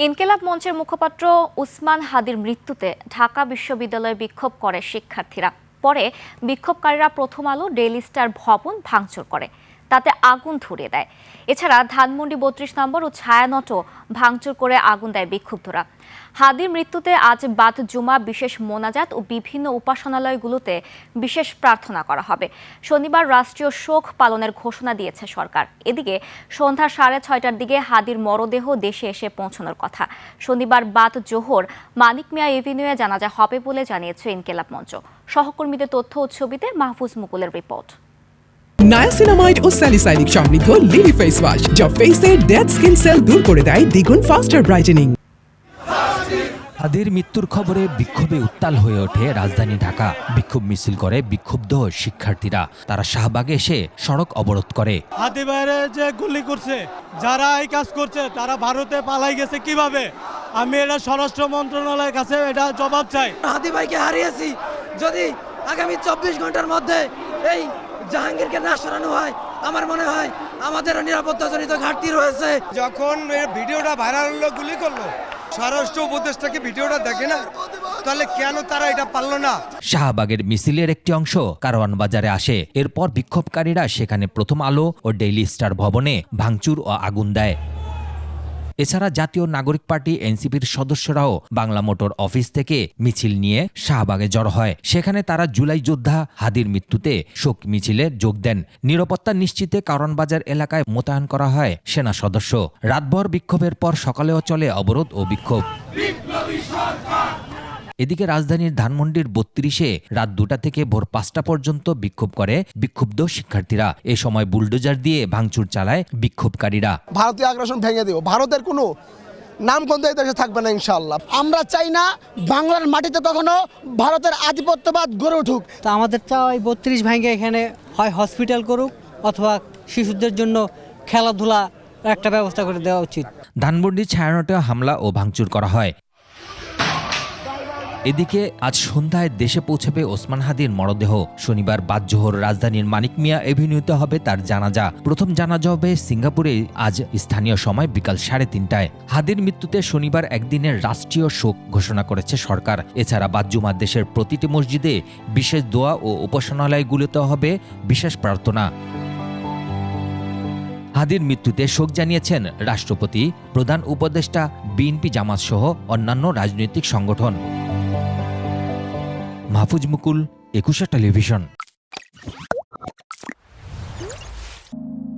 ইনকিলাব মঞ্চের মুখপাত্র উসমান হাদির মৃত্যুতে ঢাকা বিশ্ববিদ্যালয়ে বিক্ষোভ করে শিক্ষার্থীরা। পরে বিক্ষোভকারীরা প্রথম আলো, ডেইলি স্টার ভবন ভাঙচুর করে, তাতে আগুন ধরিয়ে দেয়। এছাড়া ধানমন্ডি ৩২ নম্বর ও ছায়ানটও ভাঙচুর করে আগুন দেয় বিক্ষুব্ধরা। হাদির মৃত্যুতে আজ বাদ জুমা বিশেষ মোনাজাত ও বিভিন্ন উপাসনালয়গুলোতে বিশেষ প্রার্থনা করা হবে। শনিবার রাষ্ট্রীয় শোক পালনের ঘোষণা দিয়েছে সরকার। এদিকে সন্ধ্যা 6:30টার দিকে হাদির মরদেহ দেশে এসে পৌঁছানোর কথা। শনিবার বাদ জোহর মানিক মিয়া এভিনিউয়ে জানাজা হবে বলে জানিয়েছে ইনকিলাব মঞ্চ। সহকর্মীদের তথ্য ও ছবিতে মাহফুজ মুকুলের রিপোর্ট। নায়াসিনামাইড ও স্যালিসাইলিক সমৃদ্ধ লিলি ফেস ওয়াশ যা ফেসের ডেড স্কিন সেল দূর করে দেয় দ্বিগুণ ফাস্টার ব্রাইটেনিং। হাদির মৃত্যুর খবরে বিক্ষোভে উত্তাল হয়ে ওঠে রাজধানী ঢাকা। বিক্ষোভ মিছিল করে বিক্ষুব্ধ শিক্ষার্থীরা। তারা শাহবাগে এসে সড়ক অবরোধ করে। হাদি ভাইরে যে গুলি করছে, যারা এই কাজ করছে তারা ভারতে পালাই গেছে কিভাবে? আমি এটা স্বরাষ্ট্র মন্ত্রণালয়ের কাছে এটা জবাব চাই। হাদি ভাইকে হারিয়েছি, যদি আগামী 24 ঘন্টার মধ্যে এই জাহাঙ্গীরকে না সরানো হয়, আমার মনে হয় আমাদের নিরাপত্তাজনিত ঘাটতি রয়েছে। যখন ভিডিওটা ভাইরাল হলো, গুলি করলো, স্বরাষ্ট্র উপদেষ্টাকে ভিডিওটা দেখে না, তাহলে কেন তারা এটা পারলো না? শাহবাগের মিছিলের একটি অংশ কারওয়ান বাজারে আসে। এরপর বিক্ষোভকারীরা সেখানে প্রথম আলো ও ডেইলি স্টার ভবনে ভাঙচুর ও আগুন দেয়। এছাড়া জাতীয় নাগরিক পার্টি এনসিপির সদস্যরাও বাংলা মোটর অফিস থেকে মিছিল নিয়ে শাহবাগে জড়ো হয়। সেখানে তারা জুলাই যোদ্ধা হাদির মৃত্যুতে শোক মিছিলে যোগ দেন। নিরাপত্তা নিশ্চিতে কারওয়ানবাজার এলাকায় মোতায়েন করা হয় সেনা সদস্য। রাতভর বিক্ষোভের পর সকালেও চলে অবরোধ ও বিক্ষোভ। এদিকে রাজধানীর ধানমন্ডির ৩২-এ রাত ২টা থেকে ভোর ৫টা পর্যন্ত বিক্ষোভ করে বিক্ষুব্ধ শিক্ষার্থীরা। এ সময় বুলডোজার দিয়ে ভাঙচুর চালায় বিক্ষোভকারীরা। ভারতীয় আগ্রাসন ভেঙে দেব, ভারতের কোনো নামগন্ধ এই দেশে থাকবে না ইনশাআল্লাহ। আমরা চাই না বাংলার মাটিতে কখনো ভারতের আধিপত্যবাদ গড়ে উঠুক। তা আমাদের চাই ৩২ ভাঙে এখানে হয় হসপিটাল করুক অথবা শিশুদের জন্য খেলাধুলা একটা ব্যবস্থা করে দেওয়া উচিত। ধানমন্ডি ছায়ানটে হামলা ও ভাঙচুর করা হয়। এদিকে আজ সন্ধ্যায় দেশে পৌঁছাবে ওসমান হাদির মরদেহ। শনিবার বাদ জোহর রাজধানীর মানিক মিয়া এভিনিউতে হবে তার জানাজা। প্রথম জানাজা হবে সিঙ্গাপুরে আজ স্থানীয় সময় বিকাল 3:30টায়। হাদির মৃত্যুতে শনিবার একদিনের রাষ্ট্রীয় শোক ঘোষণা করেছে সরকার। এছাড়া বাদ জুমা দেশের প্রতিটি মসজিদে বিশেষ দোয়া ও উপাসনালয়গুলোতে হবে বিশেষ প্রার্থনা। হাদির মৃত্যুতে শোক জানিয়েছেন রাষ্ট্রপতি, প্রধান উপদেষ্টা, বিএনপি জামাত সহ অন্যান্য রাজনৈতিক সংগঠন। মাহফুজ মুকুল, একুশে টেলিভিশন।